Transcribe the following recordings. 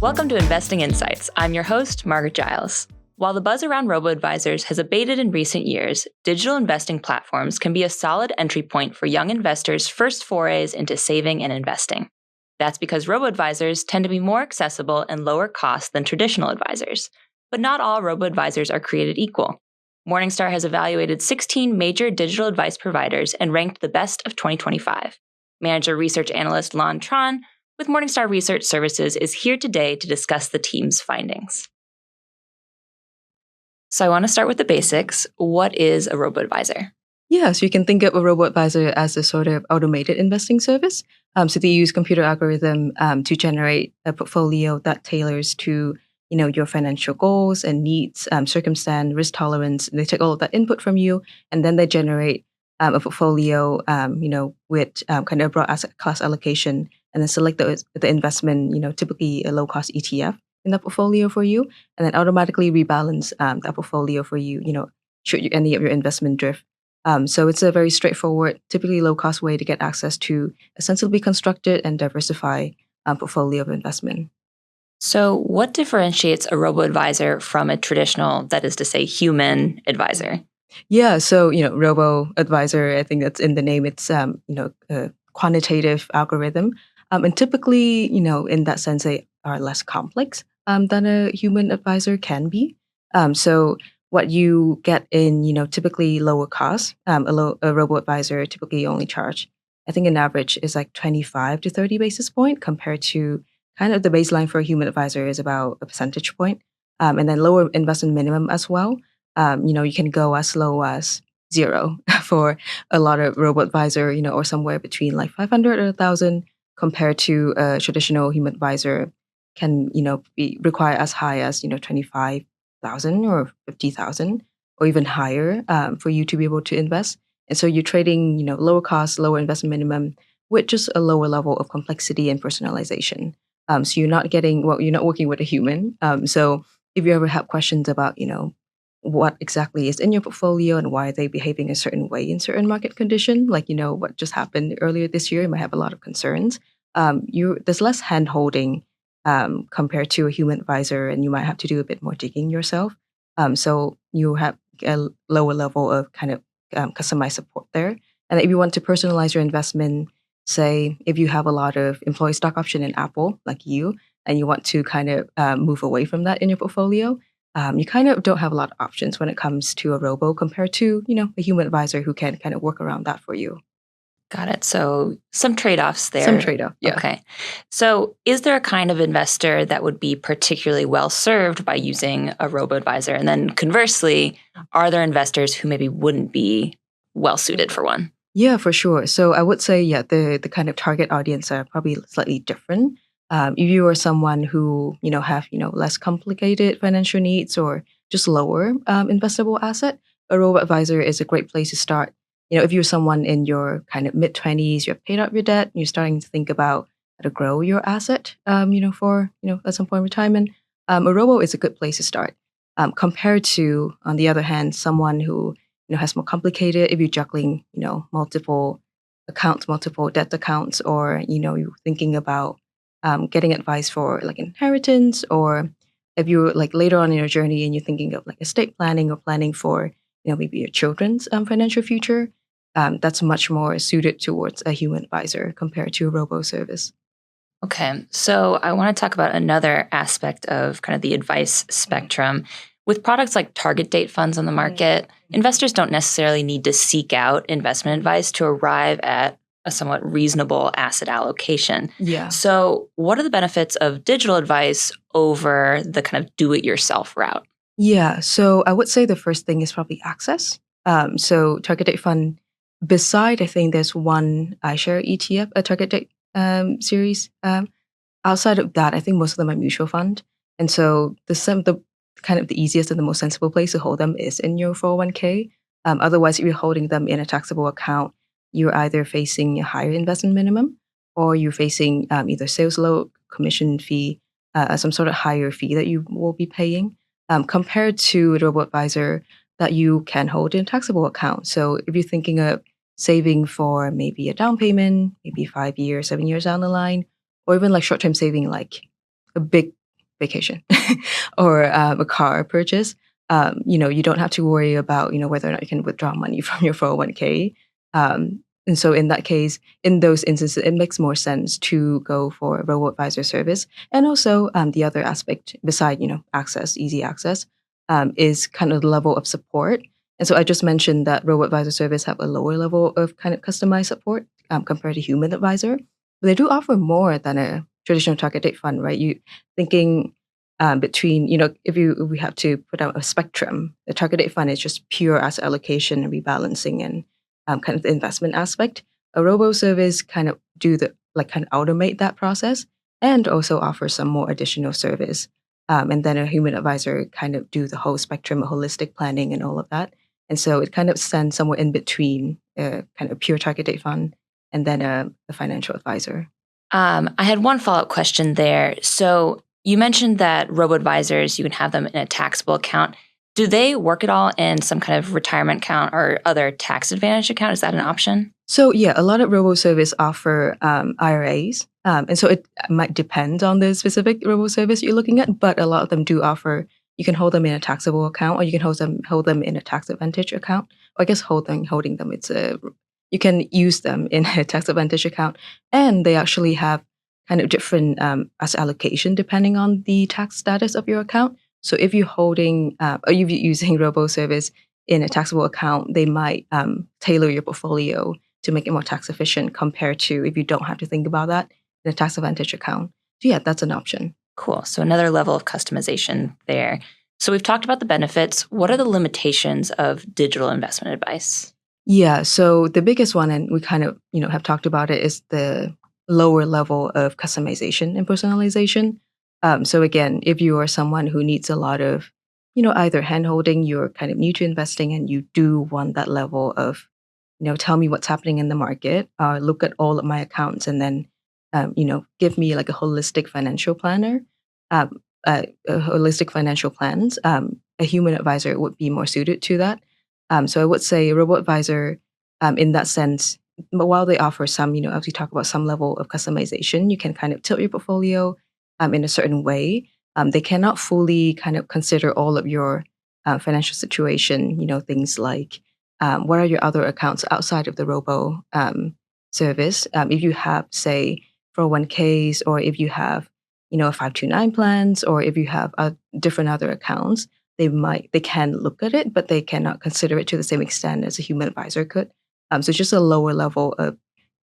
Welcome to Investing Insights. I'm your host, Margaret Giles. While the buzz around robo-advisors has abated in recent years, digital investing platforms can be a solid entry point for young investors' first forays into saving and investing. That's because robo-advisors tend to be more accessible and lower cost than traditional advisors. But not all robo-advisors are created equal. Morningstar has evaluated 16 major digital advice providers and ranked the best of 2025. Manager research analyst Lan Tran with Morningstar Research Services is here today to discuss the team's findings. So I want to start with the basics. What is a robo-advisor? Yeah, so you can think of a robo-advisor as a sort of automated investing service. So they use computer algorithm to generate a portfolio that tailors to your financial goals and needs, circumstance, risk tolerance. They take all of that input from you, and then they generate a portfolio, with kind of a broad asset class allocation, and then select the investment, typically a low-cost ETF in that portfolio for you, and then automatically rebalance that portfolio for you, should any of your investment drift. So it's a very straightforward, typically low-cost way to get access to a sensibly constructed and diversified portfolio of investment. So what differentiates a robo-advisor from a traditional, that is to say, human advisor? Yeah, so robo-advisor, I think that's in the name. It's a quantitative algorithm, and typically, in that sense, they are less complex than a human advisor can be. So what you get in, typically lower cost, a robo-advisor typically only charge, I think an average is like 25 to 30 basis point compared to kind of the baseline for a human advisor is about a percentage point. And then lower investment minimum as well. You can go as low as zero for a lot of robo-advisor, or somewhere between like 500 or 1,000 compared to a traditional human advisor can, be require as high as, 25,000 or 50,000 or even higher for you to be able to invest. And so you're trading, lower cost, lower investment minimum with just a lower level of complexity and personalization. So you're not working with a human. So if you ever have questions about, what exactly is in your portfolio and why are they behaving a certain way in certain market condition, like, what just happened earlier this year, you might have a lot of concerns. There's less hand holding compared to a human advisor, and you might have to do a bit more digging yourself. So you have a lower level of kind of customized support there. And if you want to personalize your investment, say if you have a lot of employee stock option in Apple, like you, and you want to kind of move away from that in your portfolio, you kind of don't have a lot of options when it comes to a robo compared to, a human advisor who can kind of work around that for you. Got it. So some trade-offs there. Some trade-off, yeah. Okay. So is there a kind of investor that would be particularly well served by using a robo-advisor? And then conversely, are there investors who maybe wouldn't be well suited for one? Yeah, for sure. So I would say, the kind of target audience are probably slightly different. If you are someone who, have, less complicated financial needs or just lower investable asset, a robo-advisor is a great place to start. If you're someone in your kind of mid-20s, you've paid off your debt, you're starting to think about how to grow your asset, for, at some point in retirement, a robo is a good place to start. Compared to, on the other hand, someone who, has more complicated, if you're juggling, multiple accounts, multiple debt accounts, or, you're thinking about getting advice for like inheritance, or if you're like later on in your journey and you're thinking of like estate planning or planning for, maybe your children's financial future, that's much more suited towards a human advisor compared to a robo service. Okay. So I want to talk about another aspect of kind of the advice spectrum. With products like target date funds on the market, investors don't necessarily need to seek out investment advice to arrive at a somewhat reasonable asset allocation. Yeah. So what are the benefits of digital advice over the kind of do-it-yourself route? Yeah. So I would say the first thing is probably access. So target date fund, beside, I think there's one iShare ETF, a target date series. Outside of that, I think most of them are mutual fund. And so the kind of the easiest and the most sensible place to hold them is in your 401k. Otherwise, if you're holding them in a taxable account, you're either facing a higher investment minimum or you're facing either sales load, commission fee, some sort of higher fee that you will be paying compared to a robo-advisor that you can hold in a taxable account. So if you're thinking of saving for maybe a down payment, maybe 5 years, 7 years down the line, or even like short-term saving, like a big vacation or a car purchase, you don't have to worry about, whether or not you can withdraw money from your 401k. And so in that case, in those instances, it makes more sense to go for a robo-advisor service. And also the other aspect beside, access, easy access, is kind of the level of support. And so I just mentioned that robo-advisor service have a lower level of kind of customized support compared to human advisor. But they do offer more than a traditional target date fund, right? You thinking between, if we have to put out a spectrum, the target date fund is just pure asset allocation and rebalancing and kind of the investment aspect. A robo service kind of kind of automate that process and also offer some more additional service. And then a human advisor kind of do the whole spectrum of holistic planning and all of that. And so it kind of stands somewhere in between kind of pure target date fund and then a financial advisor. I had one follow-up question there. So you mentioned that robo-advisors, you can have them in a taxable account. Do they work at all in some kind of retirement account or other tax advantage account? Is that an option? So yeah, a lot of robo-service offer IRAs. And so it might depend on the specific robo-service you're looking at, but a lot of them do offer, you can hold them in a taxable account or you can hold them in a tax advantage account. Or I guess holding them, you can use them in a tax advantage account. And they actually have kind of different asset allocation depending on the tax status of your account. So if you're holding or you're using robo-service in a taxable account, they might tailor your portfolio to make it more tax efficient compared to if you don't have to think about that in a tax advantage account. So yeah, that's an option. Cool. So another level of customization there. So we've talked about the benefits. What are the limitations of digital investment advice? Yeah, so the biggest one, and we kind of have talked about it, is the lower level of customization and personalization. So again, if you are someone who needs a lot of, either handholding, you're kind of new to investing and you do want that level of, tell me what's happening in the market, look at all of my accounts and then, give me like a holistic financial planner, a holistic financial plans, a human advisor would be more suited to that. So I would say a robo-advisor, in that sense, while they offer some, as we talk about some level of customization, you can kind of tilt your portfolio in a certain way. They cannot fully kind of consider all of your financial situation, things like what are your other accounts outside of the robo service. If you have, say, 401ks, or if you have, a 529 plans, or if you have different other accounts, they can look at it, but they cannot consider it to the same extent as a human advisor could. So just a lower level of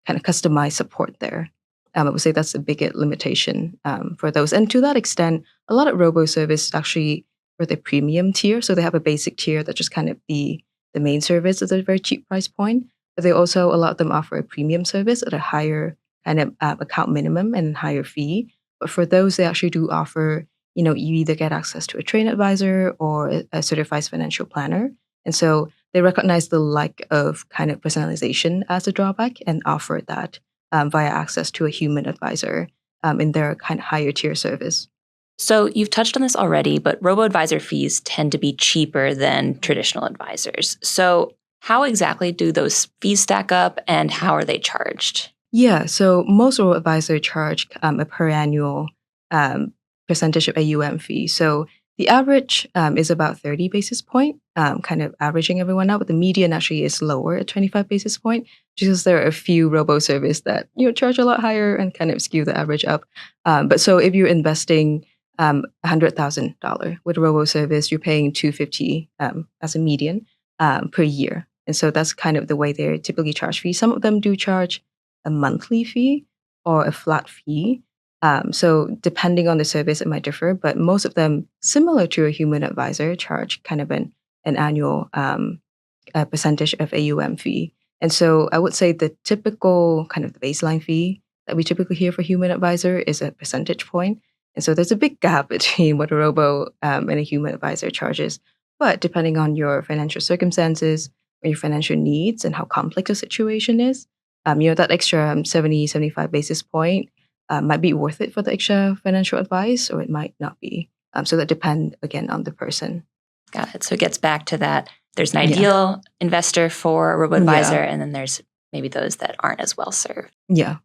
kind of customized support there. I would say that's the biggest limitation for those. And to that extent, a lot of robo-service actually for the premium tier. So they have a basic tier that just kind of the main service at a very cheap price point. But they also, a lot of them offer a premium service at a higher kind of account minimum and higher fee. But for those, they actually do offer, you either get access to a trained advisor or a certified financial planner. And so they recognize the lack of kind of personalization as a drawback and offer that via access to a human advisor in their kind of higher tier service. So you've touched on this already, but robo-advisor fees tend to be cheaper than traditional advisors. So how exactly do those fees stack up and how are they charged? Yeah, so most robo-advisor charge a per annual percentage of AUM fee. So the average is about 30 basis point, kind of averaging everyone out, but the median actually is lower at 25 basis point, because there are a few robo-service that charge a lot higher and kind of skew the average up. But so if you're investing $100,000 with a robo-service, you're paying $250 as a median per year. And so that's kind of the way they typically charge fees. Some of them do charge a monthly fee or a flat fee. So depending on the service, it might differ, but most of them, similar to a human advisor, charge kind of an annual percentage of AUM fee. And so I would say the typical kind of the baseline fee that we typically hear for human advisor is a percentage point. And so there's a big gap between what a robo and a human advisor charges. But depending on your financial circumstances or your financial needs and how complex the situation is, that extra 70, 75 basis point might be worth it for the extra financial advice, or it might not be. So that depends, again, on the person. Got it. So it gets back to that. There's an ideal investor for a robo-advisor, and then there's maybe those that aren't as well served. Yeah.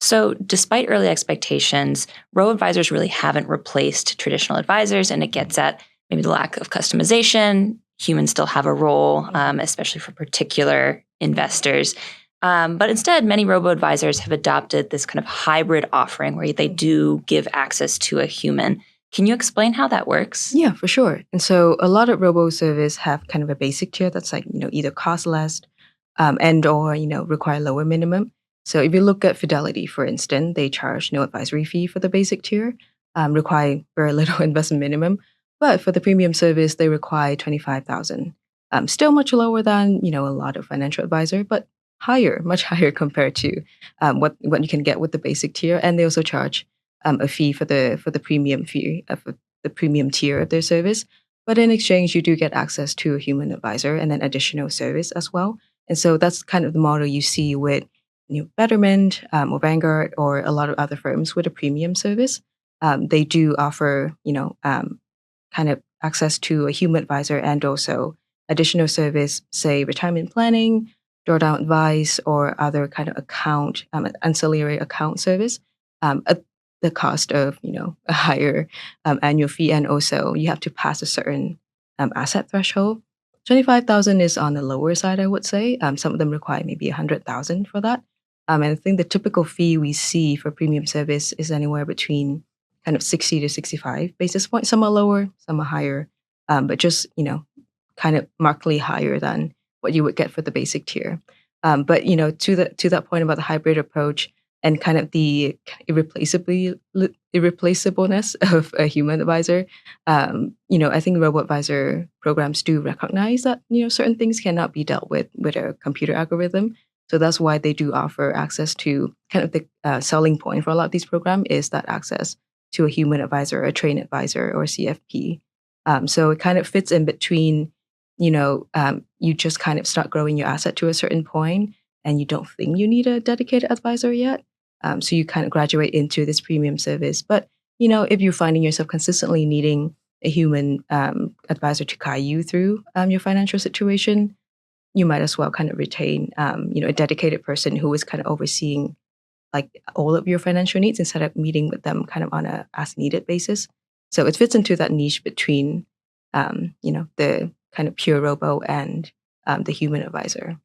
So, despite early expectations, robo-advisors really haven't replaced traditional advisors, and it gets at maybe the lack of customization. Humans still have a role, especially for particular investors. But instead, many robo-advisors have adopted this kind of hybrid offering where they do give access to a human. Can you explain how that works? Yeah, for sure. And so a lot of robo service have kind of a basic tier that's like, either cost less and or, require lower minimum. So if you look at Fidelity, for instance, they charge no advisory fee for the basic tier, require very little investment minimum. But for the premium service, they require 25,000. Still much lower than, a lot of financial advisor, but higher, much higher compared to what you can get with the basic tier. And they also charge a fee for the premium fee of the premium tier of their service. But in exchange, you do get access to a human advisor and then additional service as well. And so that's kind of the model you see with Betterment or Vanguard or a lot of other firms with a premium service. They do offer kind of access to a human advisor and also additional service, say retirement planning, drawdown advice, or other kind of account ancillary account service. At the cost of a higher annual fee, and also you have to pass a certain asset threshold. 25,000 is on the lower side, I would say. Some of them require maybe 100,000 for that. And I think the typical fee we see for premium service is anywhere between kind of 60 to 65 basis points. Some are lower, some are higher, but just kind of markedly higher than what you would get for the basic tier. But to that point about the hybrid approach and kind of the irreplaceableness of a human advisor, I think robo-advisor programs do recognize that certain things cannot be dealt with a computer algorithm. So that's why they do offer access to kind of the selling point for a lot of these programs is that access to a human advisor, a trained advisor, or CFP. So it kind of fits in between, you just kind of start growing your asset to a certain point and you don't think you need a dedicated advisor yet. So you kind of graduate into this premium service. But, if you're finding yourself consistently needing a human advisor to guide you through your financial situation, you might as well kind of retain, a dedicated person who is kind of overseeing like all of your financial needs instead of meeting with them kind of on a as needed basis. So it fits into that niche between, the kind of pure robo and the human advisor.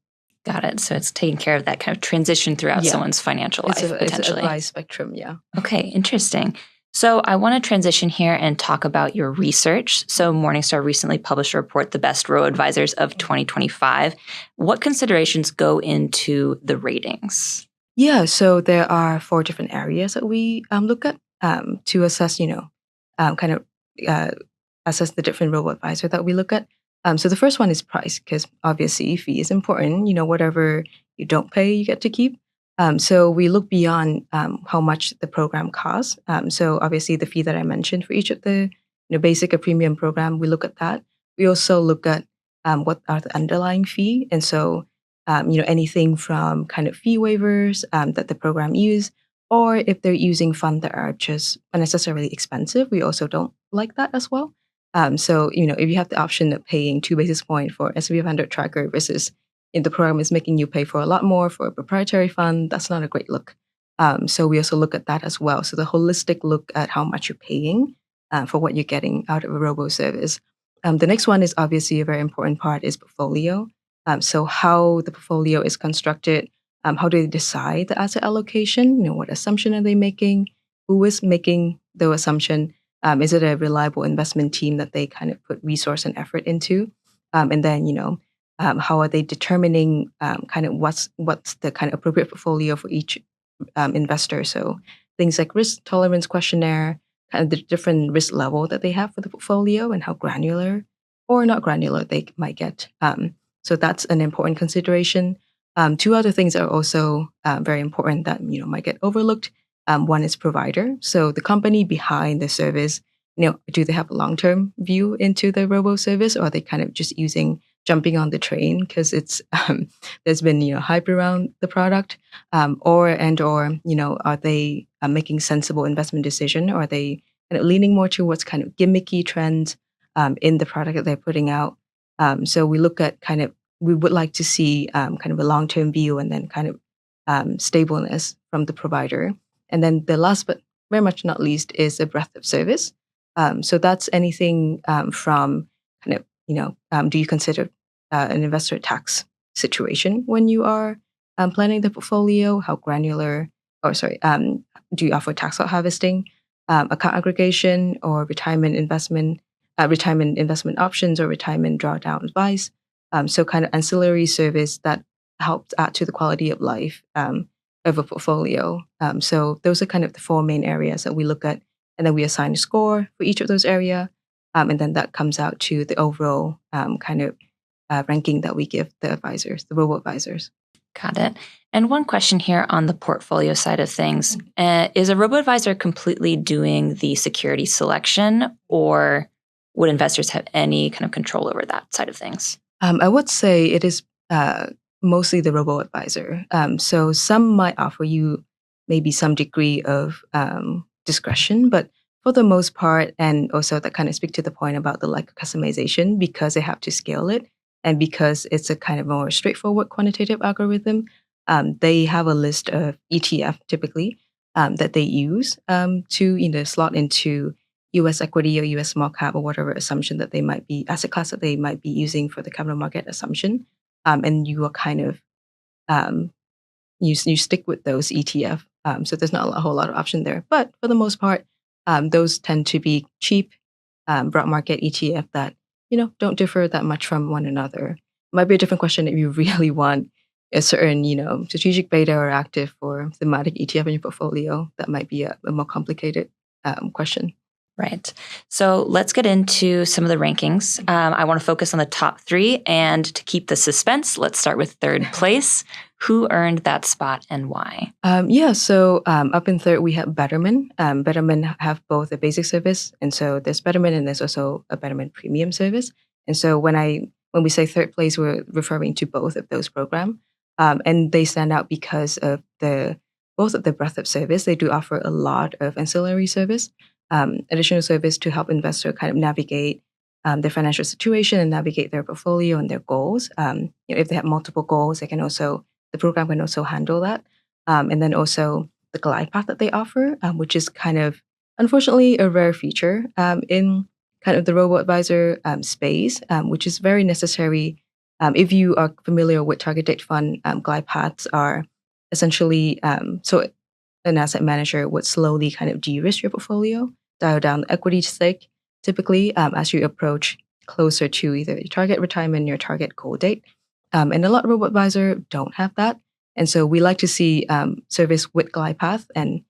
Got it. So it's taking care of that kind of transition throughout someone's financial life, potentially. It's an advice spectrum, yeah. Okay, interesting. So I want to transition here and talk about your research. So Morningstar recently published a report, The Best Robo-Advisors of 2025. What considerations go into the ratings? Yeah, so there are 4 different areas that we look at to assess, assess the different robo-advisor that we look at. So the first one is price, because obviously fee is important. Whatever you don't pay, you get to keep. So we look beyond how much the program costs. So obviously the fee that I mentioned for each of the basic or premium program, we look at that. We also look at what are the underlying fee, and so anything from kind of fee waivers that the program use, or if they're using funds that are just unnecessarily expensive, we also don't like that as well. So if you have the option of paying 2 basis points for S&P 500 tracker versus if the program is making you pay for a lot more for a proprietary fund, that's not a great look. So we also look at that as well. So the holistic look at how much you're paying for what you're getting out of a robo service. The next one is obviously a very important part is portfolio. So how the portfolio is constructed, how do they decide the asset allocation? What assumption are they making? Who is making the assumption? Is it a reliable investment team that they kind of put resource and effort into? And then, how are they determining kind of what's the kind of appropriate portfolio for each investor? So things like risk tolerance questionnaire, kind of the different risk level that they have for the portfolio and how granular or not granular they might get. So that's an important consideration. 2 other things are also very important that might get overlooked. One is provider. So the company behind the service, do they have a long-term view into the robo service, or are they kind of just jumping on the train because it's there's been hype around the product, or are they making sensible investment decision, or are they kind of leaning more towards kind of gimmicky trends in the product that they're putting out? So we look at we would like to see kind of a long-term view and then kind of stableness from the provider. And then the last but very much not least is the breadth of service. So that's anything from kind of, do you consider an investor tax situation when you are planning the portfolio? How granular, do you offer tax out harvesting, account aggregation, or retirement investment options, or retirement drawdown advice? So kind of ancillary service that helps add to the quality of life of a portfolio. So those are kind of the four main areas that we look at, and then we assign a score for each of those area, and then that comes out to the overall ranking that we give the advisors, the robo-advisors. Got it. And one question here on the portfolio side of things. Is a robo-advisor completely doing the security selection, or would investors have any kind of control over that side of things? I would say it is mostly the robo-advisor. So some might offer you maybe some degree of discretion, but for the most part, and also that kind of speak to the point about the lack of customization, because they have to scale it, and because it's a kind of more straightforward quantitative algorithm, they have a list of ETF typically that they use to slot into U.S. equity or U.S. small cap or whatever assumption that they might be, asset class that they might be using for the capital market assumption. And you are kind of, you stick with those ETF. So there's not a whole lot of option there. But for the most part, those tend to be cheap, broad market ETF that, don't differ that much from one another. It might be a different question if you really want a certain, strategic beta or active or thematic ETF in your portfolio. That might be a more complicated question. Right. So let's get into some of the rankings. I want to focus on the top three. And to keep the suspense, let's start with third place. Who earned that spot and why? So up in third, we have Betterment. Betterment have both a basic service. And so there's Betterment and there's also a Betterment premium service. And so when we say third place, we're referring to both of those programs. And they stand out because of both of the breadth of service. They do offer a lot of ancillary service. Additional service to help investor kind of navigate their financial situation and navigate their portfolio and their goals. If they have multiple goals, the program can also handle that. And then also the glide path that they offer, which is kind of, unfortunately, a rare feature in kind of the robo-advisor space, which is very necessary. If you are familiar with target date fund, glide paths are essentially, so an asset manager would slowly kind of de-risk your portfolio, dial down the equity stake, typically as you approach closer to either your target retirement or your target goal date. And a lot of robo-advisor don't have that. And so we like to see service with glide path and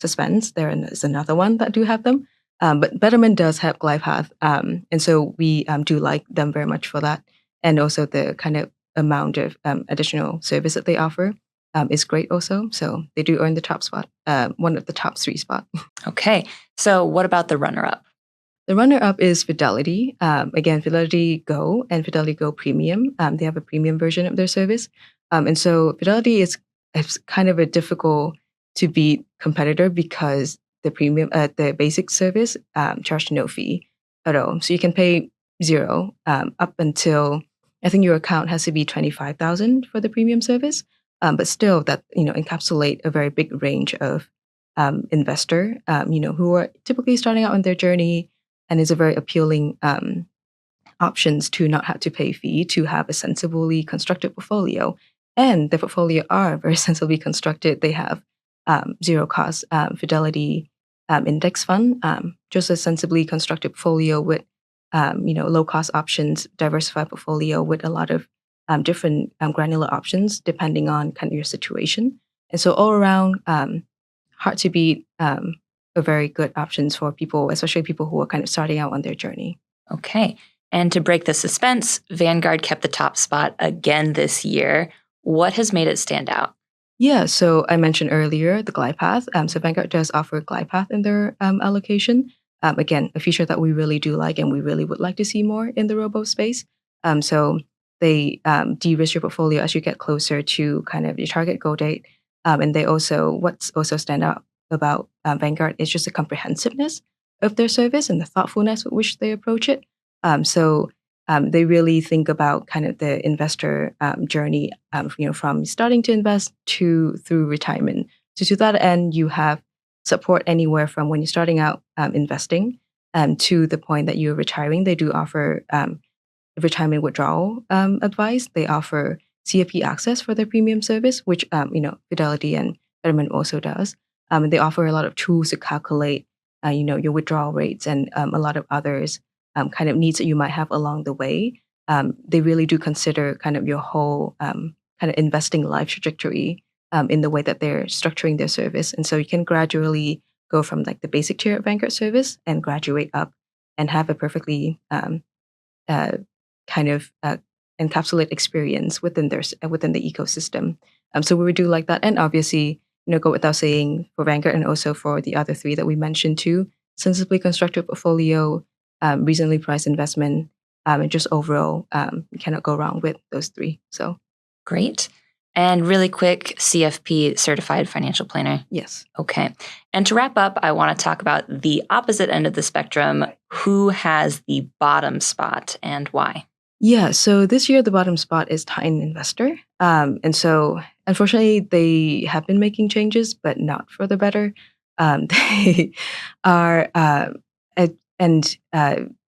suspense. There is another one that do have them. But Betterment does have glide path. And so we do like them very much for that. And also the kind of amount of additional service that they offer is great also. So they do earn the top spot, one of the top three spot. Okay. So what about the runner-up? The runner-up is Fidelity. Again, Fidelity Go and Fidelity Go Premium. They have a premium version of their service. And so Fidelity is kind of a difficult to beat competitor because the basic service charged no fee at all. So you can pay zero up until, I think your account has to be 25,000 for the premium service. But still, that encapsulate a very big range of investor, who are typically starting out on their journey, and is a very appealing options to not have to pay fee to have a sensibly constructed portfolio. And the portfolio are very sensibly constructed. They have zero cost Fidelity index fund, just a sensibly constructed portfolio with low cost options, diversified portfolio with a lot of different granular options depending on kind of your situation. And so all around, hard to beat, a very good options for people, especially people who are kind of starting out on their journey. Okay. And to break the suspense, Vanguard kept the top spot again this year. What has made it stand out? Yeah, so I mentioned earlier the glide path. So Vanguard does offer glide path in their allocation. Again, a feature that we really do like and we really would like to see more in the robo space. So they de-risk your portfolio as you get closer to kind of your target goal date. And what's also stand out about Vanguard is just the comprehensiveness of their service and the thoughtfulness with which they approach it. So They really think about kind of the investor journey, from starting to invest to through retirement. So to that end, you have support anywhere from when you're starting out investing to the point that you're retiring. They do offer retirement withdrawal advice. They offer CFP access for their premium service, which Fidelity and Betterment also does. And they offer a lot of tools to calculate, your withdrawal rates and a lot of others kind of needs that you might have along the way. They really do consider kind of your whole kind of investing life trajectory in the way that they're structuring their service. And so you can gradually go from like the basic tier of Vanguard service and graduate up and have a perfectly kind of encapsulate experience within within the ecosystem. So we would do like that, and obviously, go without saying for Vanguard and also for the other three that we mentioned too, sensibly constructed portfolio, reasonably priced investment, and just overall, you cannot go wrong with those three. So great. And really quick, CFP, Certified Financial Planner. Yes. Okay. And to wrap up, I want to talk about the opposite end of the spectrum. Who has the bottom spot and why? Yeah, so this year the bottom spot is Titan Investor. And so unfortunately, they have been making changes, but not for the better. They are, the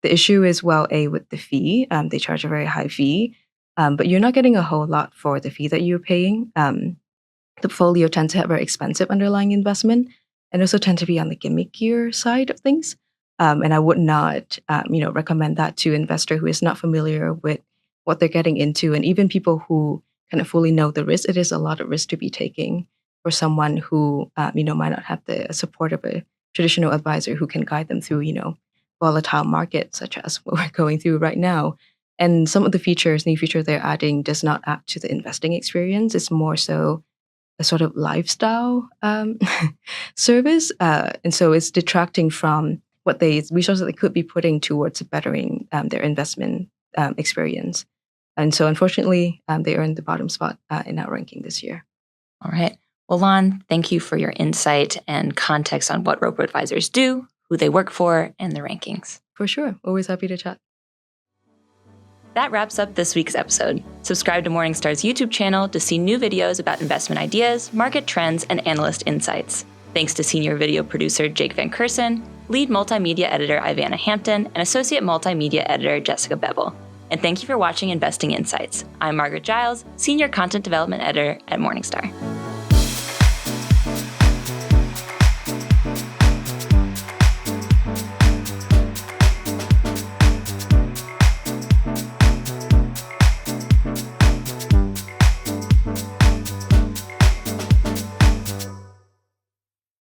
issue is, with the fee. They charge a very high fee, but you're not getting a whole lot for the fee that you're paying. The portfolio tends to have very expensive underlying investment and also tend to be on the gimmickier side of things. And I would not, recommend that to an investor who is not familiar with what they're getting into. And even people who kind of fully know the risk, it is a lot of risk to be taking for someone who, might not have the support of a traditional advisor who can guide them through, volatile markets such as what we're going through right now. And some of the new feature they're adding does not add to the investing experience. It's more so a sort of lifestyle service. And so it's detracting from resources they could be putting towards bettering their investment experience. And so unfortunately, they earned the bottom spot in our ranking this year. All right. Well, Lan, thank you for your insight and context on what robo-advisors do, who they work for, and the rankings. For sure. Always happy to chat. That wraps up this week's episode. Subscribe to Morningstar's YouTube channel to see new videos about investment ideas, market trends, and analyst insights. Thanks to senior video producer Jake Van Kersen, lead multimedia editor Ivana Hampton, and associate multimedia editor Jessica Bevel. And thank you for watching Investing Insights. I'm Margaret Giles, senior content development editor at Morningstar.